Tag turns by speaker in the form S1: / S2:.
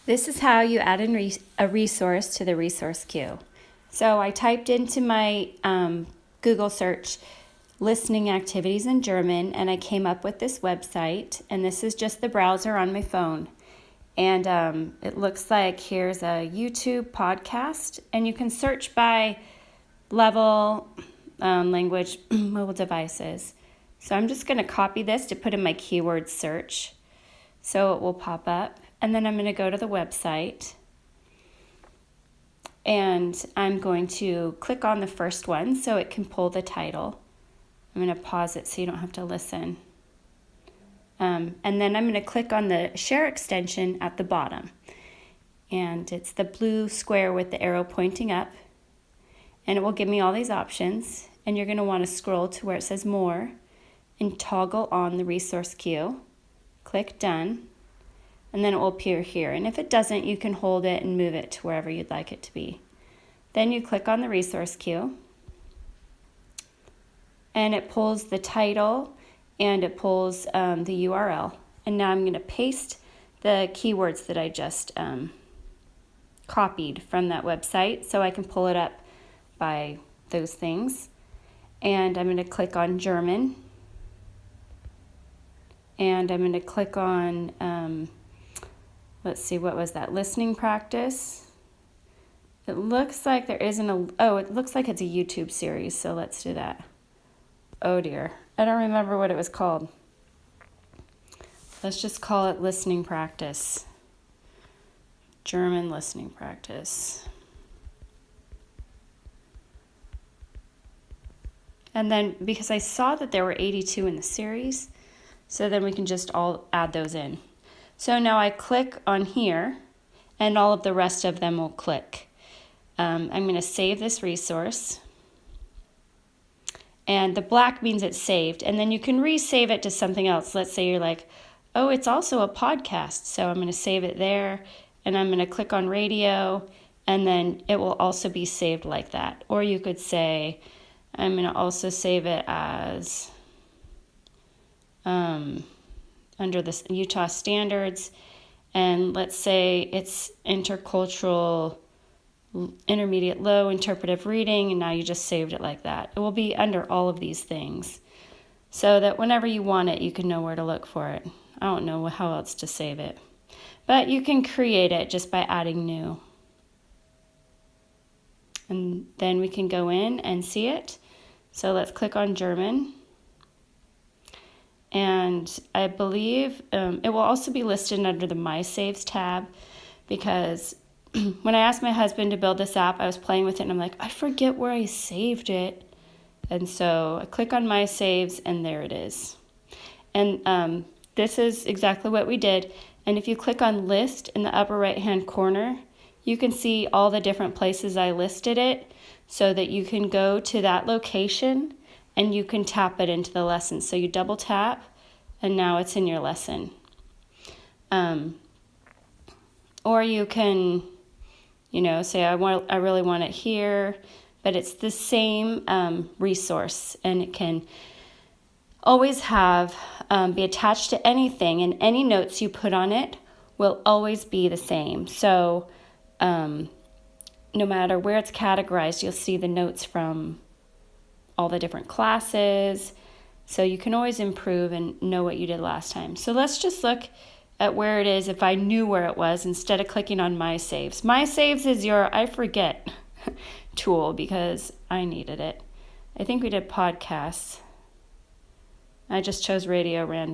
S1: This is how you add a resource to the resource queue. So I typed into my Google search listening activities in German, and I came up with this website, and this is just the browser on my phone. And it looks like here's a YouTube podcast, and you can search by level, language, mobile devices. So I'm just going to copy this to put in my keyword search so it will pop up. And then I'm going to go to the website, and I'm going to click on the first one so it can pull the title. I'm going to pause it so you don't have to listen. And then I'm going to click on the share extension at the bottom. And it's the blue square with the arrow pointing up. And it will give me all these options. And you're going to want to scroll to where it says more and toggle on the resource queue. Click done. And then it will appear here. And if it doesn't, you can hold it and move it to wherever you'd like it to be. Then you click on the resource queue. And it pulls the title and it pulls the URL. And now I'm going to paste the keywords that I just copied from that website so I can pull it up by those things. And I'm going to click on German. And I'm going to click on, let's see, what was that? Listening practice. It looks like there isn't it looks like it's a YouTube series, so let's do that. Oh dear, I don't remember what it was called. Let's just call it listening practice. German listening practice. And then, because I saw that there were 82 in the series, so then we can just all add those in. So now I click on here, and all of the rest of them will click. I'm going to save this resource. And the black means it's saved. And then you can resave it to something else. Let's say you're like, oh, it's also a podcast. So I'm going to save it there. And I'm going to click on radio. And then it will also be saved like that. Or you could say, I'm going to also save it as under the Utah standards. And let's say it's intercultural intermediate low interpretive reading, and now you just saved it like that. It will be under all of these things so that whenever you want it, you can know where to look for it. I don't know how else to save it, but you can create it just by adding new. And then we can go in and see it. So let's click on German. And I believe it will also be listed under the My Saves tab, because when I asked my husband to build this app, I was playing with it and I'm like, I forget where I saved it. And so I click on My Saves and there it is. And this is exactly what we did. And if you click on List in the upper right hand corner, you can see all the different places I listed it so that you can go to that location and you can tap it into the lesson. So you double tap and now it's in your lesson. Or you can, say I really want it here, but it's the same resource, and it can always be attached to anything, and any notes you put on it will always be the same. So no matter where it's categorized, you'll see the notes from all the different classes. So you can always improve and know what you did last time. So let's just look at where it is if I knew where it was instead of clicking on My Saves. My Saves is your I forget tool because I needed it. I think we did podcasts. I just chose radio random.